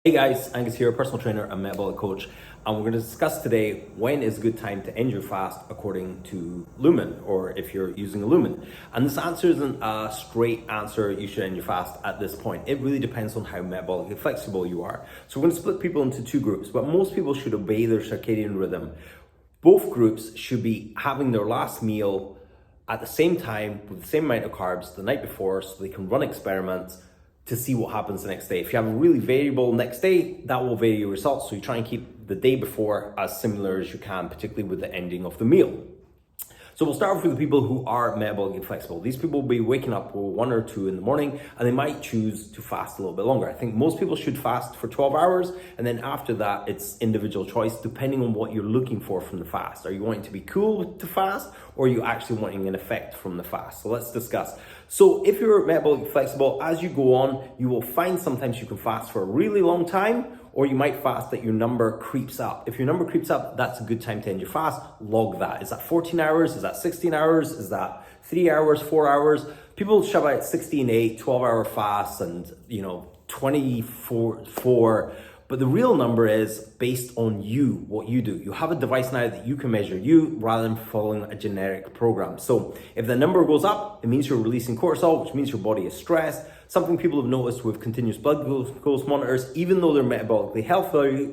Hey guys, Angus here, personal trainer and metabolic coach, and we're going to discuss today when is a good time to end your fast according to Lumen, or if you're using a Lumen. And this answer isn't a straight answer, you should end your fast at this point. It really depends on how metabolically flexible you are. So we're going to split people into two groups, but most people should obey their circadian rhythm. Both groups should be having their last meal at the same time with the same amount of carbs the night before, so they can run experiments to see what happens the next day. If you have a really variable next day, that will vary your results. So you try and keep the day before as similar as you can, particularly with the ending of the meal. So we'll start off with the people who are metabolically flexible. These people will be waking up 1 or 2 in the morning, and they might choose to fast a little bit longer. I think most people should fast for 12 hours, and then after that, it's individual choice, depending on what you're looking for from the fast. Are you wanting to be cool to fast, or are you actually wanting an effect from the fast? So let's discuss. So if you're metabolically flexible, as you go on, you will find sometimes you can fast for a really long time, or you might fast that your number creeps up. If your number creeps up, that's a good time to end your fast. Log that. Is that 14 hours? Is that 16 hours? Is that 3 hours, 4 hours? People shove out 16, 8, 12-hour fasts and 24. But the real number is based on you, what you do. You have a device now that you can measure you rather than following a generic program. So if the number goes up, it means you're releasing cortisol, which means your body is stressed. Something people have noticed with continuous blood glucose monitors, even though they're metabolically healthy,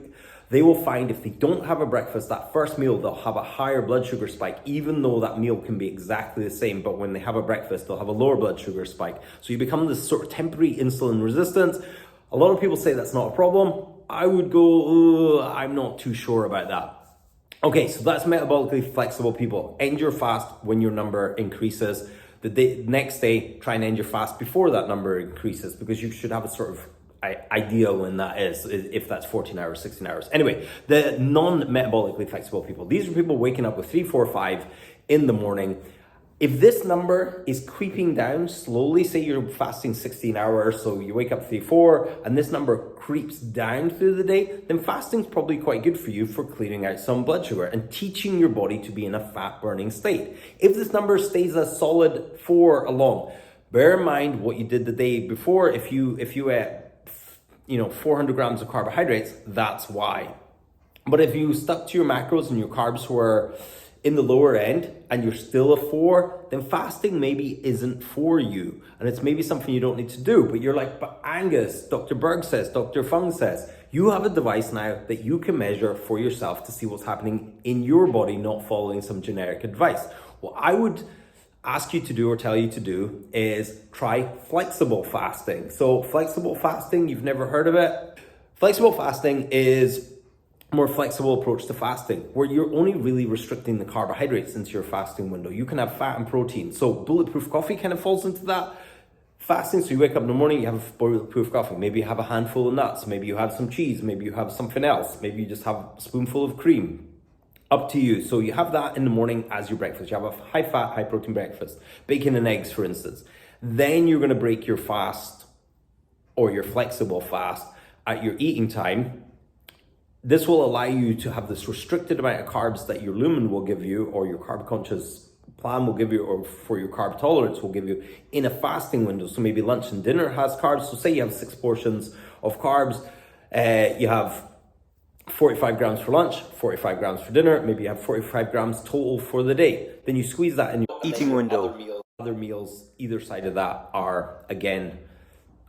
they will find if they don't have a breakfast, that first meal, they'll have a higher blood sugar spike, even though that meal can be exactly the same. But when they have a breakfast, they'll have a lower blood sugar spike. So you become this sort of temporary insulin resistance. A lot of people say that's not a problem. I would go, I'm not too sure about that. Okay, so that's metabolically flexible people. End your fast when your number increases. The next day, try and end your fast before that number increases, because you should have a sort of idea when that is, if that's 14 hours, 16 hours. Anyway, the non-metabolically flexible people, these are people waking up with 3, 4, 5 in the morning. If this number is creeping down slowly, say you're fasting 16 hours, so you wake up 3, 4, and this number creeps down through the day, then fasting's probably quite good for you for clearing out some blood sugar and teaching your body to be in a fat burning state. If this number stays as solid for along, bear in mind what you did the day before. If you ate 400 grams of carbohydrates, that's why. But if you stuck to your macros and your carbs were in the lower end and you're still a 4, then fasting maybe isn't for you. And it's maybe something you don't need to do. But you're like, but Angus, Dr. Berg says, Dr. Fung says, you have a device now that you can measure for yourself to see what's happening in your body, not following some generic advice. What I would ask you to do or tell you to do is try flexible fasting. So flexible fasting, you've never heard of it? Flexible fasting is more flexible approach to fasting, where you're only really restricting the carbohydrates into your fasting window. You can have fat and protein. So bulletproof coffee kind of falls into that fasting. So you wake up in the morning, you have bulletproof coffee. Maybe you have a handful of nuts. Maybe you have some cheese. Maybe you have something else. Maybe you just have a spoonful of cream. Up to you. So you have that in the morning as your breakfast. You have a high fat, high protein breakfast, bacon and eggs, for instance. Then you're going to break your fast or your flexible fast at your eating time. This will allow you to have this restricted amount of carbs that your Lumen will give you, or your carb conscious plan will give you, or for your carb tolerance will give you in a fasting window. So maybe lunch and dinner has carbs. So say you have 6 portions of carbs, you have 45 grams for lunch, 45 grams for dinner, maybe you have 45 grams total for the day. Then you squeeze that in your eating window. Other meals either side of that are, again,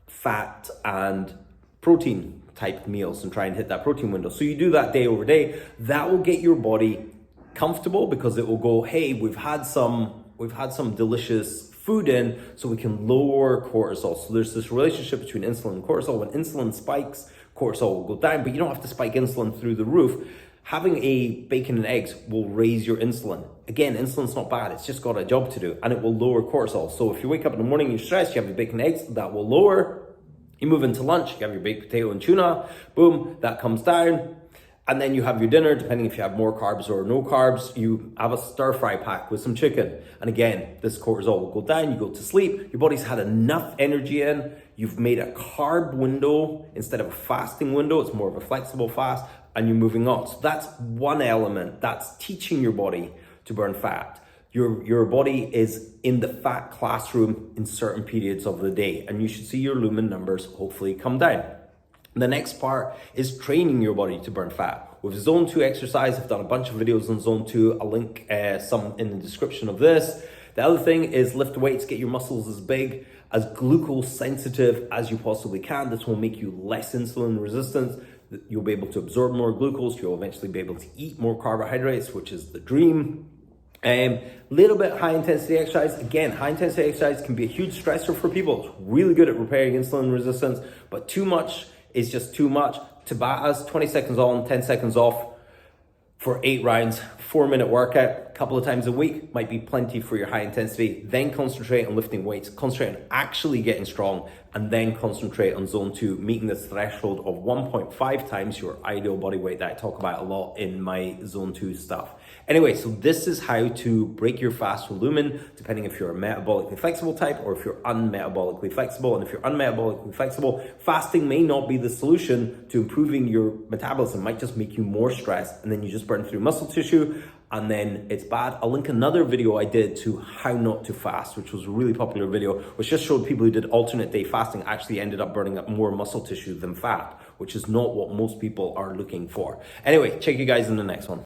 fat and protein type meals, and try and hit that protein window. So you do that day over day. That will get your body comfortable, because it will go, hey, we've had some delicious food in, so we can lower cortisol. So there's this relationship between insulin and cortisol. When insulin spikes, cortisol will go down, but you don't have to spike insulin through the roof. Having a bacon and eggs will raise your insulin. Again, insulin's not bad. It's just got a job to do, and it will lower cortisol. So if you wake up in the morning, you're stressed, you have your bacon and eggs, that will lower. You move into lunch, you have your baked potato and tuna, boom, that comes down. And then you have your dinner, depending if you have more carbs or no carbs, you have a stir fry pack with some chicken. And again, this cortisol will go down, you go to sleep, your body's had enough energy in, you've made a carb window instead of a fasting window, it's more of a flexible fast, and you're moving on. So that's one element, that's teaching your body to burn fat. Your body is in the fat classroom in certain periods of the day, and you should see your Lumen numbers hopefully come down. The next part is training your body to burn fat. With zone 2 exercise, I've done a bunch of videos on zone 2. I'll link some in the description of this. The other thing is lift weights, get your muscles as big, as glucose sensitive as you possibly can. This will make you less insulin resistant. You'll be able to absorb more glucose. You'll eventually be able to eat more carbohydrates, which is the dream. Little bit high intensity exercise. Again, high intensity exercise can be a huge stressor for people. It's really good at repairing insulin resistance, but too much is just too much. Tabatas, 20 seconds on, 10 seconds off for 8 rounds, 4-minute workout, a couple of times a week might be plenty for your high intensity. Then concentrate on lifting weights, concentrate on actually getting strong, and then concentrate on zone 2, meeting this threshold of 1.5 times your ideal body weight that I talk about a lot in my zone 2 stuff. Anyway, so this is how to break your fast with Lumen, depending if you're a metabolically flexible type or if you're unmetabolically flexible. And if you're unmetabolically flexible, fasting may not be the solution to improving your metabolism. It might just make you more stressed, and then you just burn through muscle tissue, and then it's bad. I'll link another video I did to how not to fast, which was a really popular video, which just showed people who did alternate day fasting actually ended up burning up more muscle tissue than fat, which is not what most people are looking for. Anyway, check you guys in the next one.